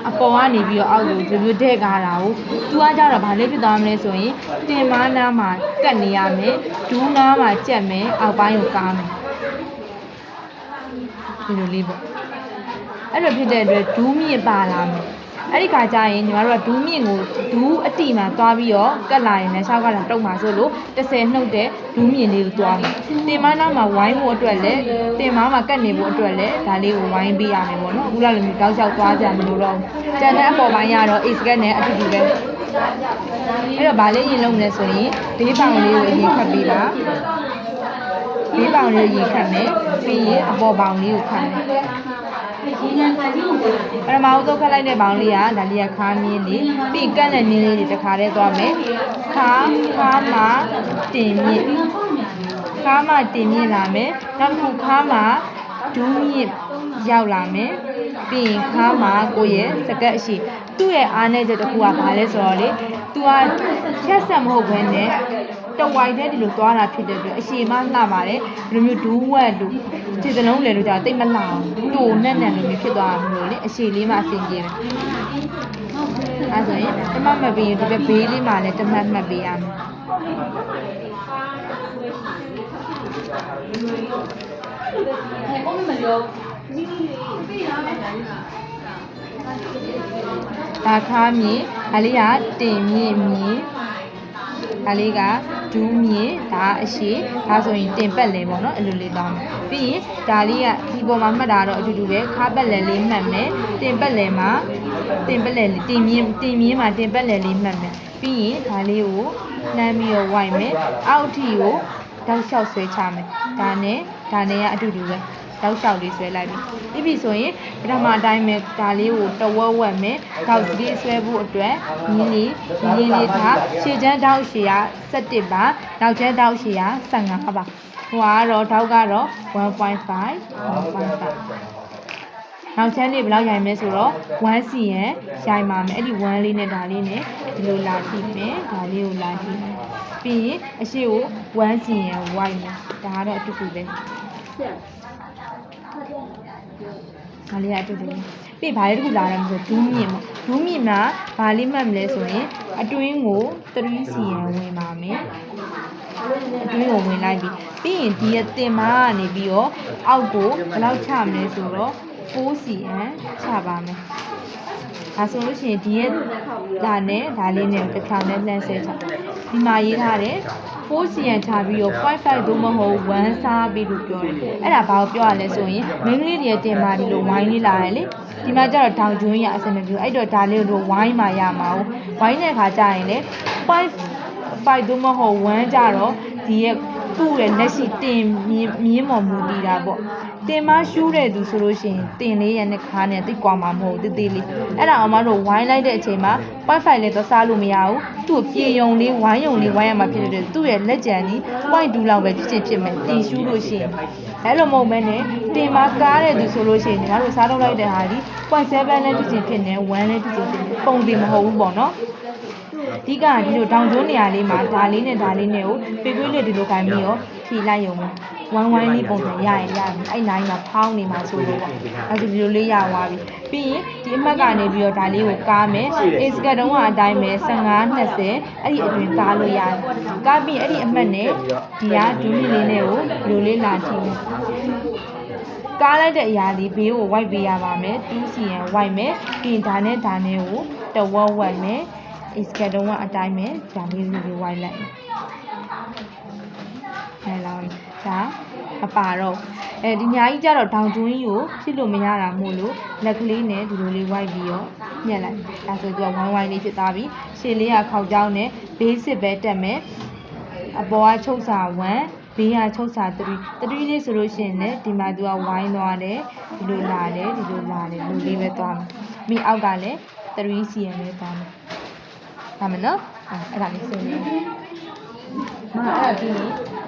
အပေါ်ကနေပြီးတော့အောက်ကိုဒီလိုတဲ့ကားတာကိုသူကကြတော့ဗာလေးဖြစ်သွားမလဲဆိုရင်တင်မနာမှာကတ်နေရမယ်ဒူးနာမှာကြက်မယ်အောက်ပိုင်းကိုကားမယ်ဒီလိုလေးပေါ့အဲ့လိုဖြစ်တဲ့အတွက်ဒူးမြင့်ပါလာမယ်အဲ့ဒီခါကျရင်ညီမတို့ကဒူးမြင့်ကိုဒူးအတိမှာသွားပြီးတော့ကတ်လာရင်လည်းရှောက်ကလာတုံမှာဆိုလို့30နှုတ်တဲ့ဒူးမြင့်လေးကိုသွားမယ်တင်မနာမှာဝိုင်းဖို့အတွက်လည်းတင်မမှာကတ်နေဖို့အတွက်လည်းဒါလေးကိုဝိုင်းပေးရမယ်ပေါ့နော်အခုလာလို့တောက်လျှောက်သွားကြမလို့တော့ကျန်တဲ့အပေါ်ပိုင်းကတော့ ace ကတ်နဲ့အတူတူပဲအဲ့တော့ဗာလေးရင်လုံးလဲဆိုရင်ဘေးပေါင်လေးကိုအရင်ခတ်ပေးပါဘေးပေါင်လေးကိုရင်ခတ်မယ်ပြီးရင်အပေါ်ပေါင်လေးကိုခတ်မယ်ပထမဦးဆုံးခတ်လိုက်တဲ့ပေါင်လေးကဒါလေးကခါးမြင်းလေးပြီးကတ်နဲ့နင်းလေးတွေတစ်ခါတည်းသွားမယ်ခါမှာတင်မြင့်ခါမှာတင်မြင့်လာမယ်နောက်တစ်ခုခါမှာဒူးမြင့်ရောက်လာမယ်ပြီးရင်ခါမှာကိုယ့်ရဲ့စကတ်အရှိသူ့ရဲ့အားနည်းချက်တစ်ခုကဘာလဲဆိုတော့လေ तू ကဖြတ်ဆက်မဟုတ်ဘဲနဲ့တဝိုက်တဲ့ဒီလိုသွားတာဖြစ်တဲ့အတွက်အရှိမလှပါတယ်ဒီလိုမျိုးဒူးဝက်တို့ခြေစလုံးလေလို့ကြာတိတ်မလှအောင်တူနဲ့နဲ့လိုမျိုးဖြစ်သွားမှာလို့လေအရှိလေးမှအဆင်ပြေတယ်အဲဆိုရင်တမတ်မှတ်ပြီးရင်ဒီဘက်ဘေးလေးမှလည်းတမတ်မှတ်ပေးရမယ်ဒါခါမြင့်ဒါလေးကတင်မြင့်မြင့်ဒါလေးကဒူးမြင့်ဒါအရှိဒါဆိုရင်တင်ပတ်လဲပေါ့နော်အဲ့လိုလေးတောင်းမယ်ပြီးရင်ဒါလေးကဒီပေါ်မှာမှတ်တာတော့အတူတူပဲခါပတ်လဲလေးမှတ်မယ်တင်ပတ်လဲမှာတင်ပတ်လဲလေးတင်မြင့်မှာတင်ပတ်လဲလေးမှတ်မယ်ပြီးရင်ဒါလေးကိုနှမ်းပြီးတော့ဝိုက်မယ်အောက်ထီကိုတောက်လျှောက်ဆွဲချမယ်ဒါနဲ့ကအတူတူပဲတောက်လျှောက်လေးဆွဲလိုက်ပြီဆိုရင်ပထမအတိုင်းပဲဒါလေးကိုတဝက်ဝက်မယ်တောက်လေးဆွဲဖို့အတွက်မြင်းလေးထားရှေ့ချမ်းတောက်ရှည်က17ပါနောက်ချမ်းတောက်ရှည်က15ပါဟိုကတော့တောက်ကတော့ 1.5 နောက်ချမ်းလေးဘယ်လောက်ရိုင်မလဲဆိုတော့1 cm ရိုင်ပါမယ်အဲ့ဒီ1လေးနဲ့ဒါလေးနဲ့ဒီလိုလာကြည့်မယ်ဒါလေးကိုလာကြည့်မယ်ပြီးရင်အရှိကို1 cm ဝိုက်မယ်ဒါကတော့အတူတူပဲဒါလေးကအတူတူပြီးဘာလေးတစ်ခုလာတယ်ဆိုဒူးမြင့်ပေါ့ဒူးမြင့်မှာဘာလေးမှတ်မလဲဆိုရင်အတွင်းကို3 cm ဝင်ပါမယ်အတွင်းကိုဝင်လိုက်ပြီးရင်ဒီရဲ့တင်မာကနေပြီးတော့အောက်ကိုဘယ်လောက်ချမလဲဆိုတော့4 cm ချပါမယ်ဒါဆိုလို့ရှိရင်ဒီရဲ့ဒါနဲ့ဒါလေးနဲ့တစ်ခါနဲ့လှမ်းဆဲချဒီမှာရေးထားတယ်4 cm ချပြီးတော့ 0.5 သို့မဟုတ်1စားပြီးလို့ပြောတယ်အဲ့ဒါဘာကိုပြောရလဲဆိုရင်မိန်းကလေးတွေတင်မာဒီလိုဝိုင်းလေးလာတယ်လေဒီမှာကျတော့တောင်ကျွန်းရအစမပြေအဲ့တော့ဒါလေးတို့ဝိုင်းมาရမှာ哦ဝိုင်းတဲ့ခါကျရင်လေ0.5 သို့မဟုတ်1ကြတော့ဒီရဲ့သူ့ရဲ့လက်ရှိတင်မြင်းမော်မူတည်တာပေါ့တင်မရှူးတဲ့သူဆိုလို့ရှိရင်တင်လေးရနဲ့ခါနဲ့တိတ်ကွာမှာမဟုတ်တေးသေးလေးအဲ့ဒါအောင်မတို့ဝိုင်းလိုက်တဲ့အချိန်မှာ 0.5 လေးသွားစားလို့မရဘူးသူ့ပြေယုံလေးဝိုင်းယုံလေးဝိုင်းရမှာဖြစ်တဲ့သူ့ရဲ့လက်ကြံကြီး 0.2 လောက်ပဲဖြစ်မယ်တင်ရှူးလို့ရှိရင်အဲ့လိုမဟုတ်ဘဲနဲ့တင်မကားတဲ့သူဆိုလို့ရှိရင်ညီမတို့စားတော့လိုက်တဲ့ဟာဒီ 0.7 နဲ့ဖြစ်နေ1နဲ့ဖြစ်နေပုံစံမဟုတ်ဘူးပေါ့နော်အဓိကဒီလိုတောင်ကျိုးနေရာလေးမှာဒါလေးနဲ့ကိုပေပွေးလေးဒီလိုခိုင်းပြီးတော့ဖြီလိုက်ရုံပဲဝိုင်းလေးပုံစံရရင်ရပြီအဲ့နိုင်မှာဖောင်းနေမှာဆိုလို့ပေါ့အဲ့ဒီလိုလေးရသွားပြီပြီးရင်ဒီအမှတ်ကနေပြီးတော့ဒါလေးကိုကားမယ်အေးစကတ်တုံးကအတိုင်းပဲ15 20အဲ့ဒီအတွင်းကားလို့ရတယ်ကားပြီးအဲ့ဒီအမှတ်နဲ့ဒီကဒူးလေးနဲ့ကိုလိုလေးလာကြည့်မယ်ကားလိုက်တဲ့အရာလေးဘေးကိုဝိုက်ပေးရပါမယ်2 cm ဝိုက်မယ်ပြီးရင်ဒါနဲ့ကိုတဝက်ဝက်မယ်အေးစကတ်တုံးကအတိုင်းပဲဒါလေးလေးဝိုက်လိုက်ဟဲ့လားဒါမပါတော့ဒီညာကြီးကျတော့ဒေါင်ကျွန်းကြီးကိုဖြစ်လို့မရတာမို့လို့လက်ကလေးနဲ့ဒီလိုလေးဝိုက်ပြီးတော့ညှက်လိုက်ဒါဆိုသူကဝိုင်းလေးဖြစ်သွားပြီရှေ့လေးကခေါက်ကြောင်းနဲ့ဘေးစစ်ပဲတက်မယ်အပေါ်ကချုပ်စာ1ဘေးကချုပ်စာ3လေးဆိုလို့ရှိရင်လည်းဒီမှာသူကဝိုင်းသွားတယ်ဒီလိုလာတယ်လူလေးပဲသွားမယ်မိအောက်ကလည်း3 cm ပဲသွားမယ်ဒါမယ်နော်အဲ့ဒါလေးစနေမအဲ့ဒါပြီး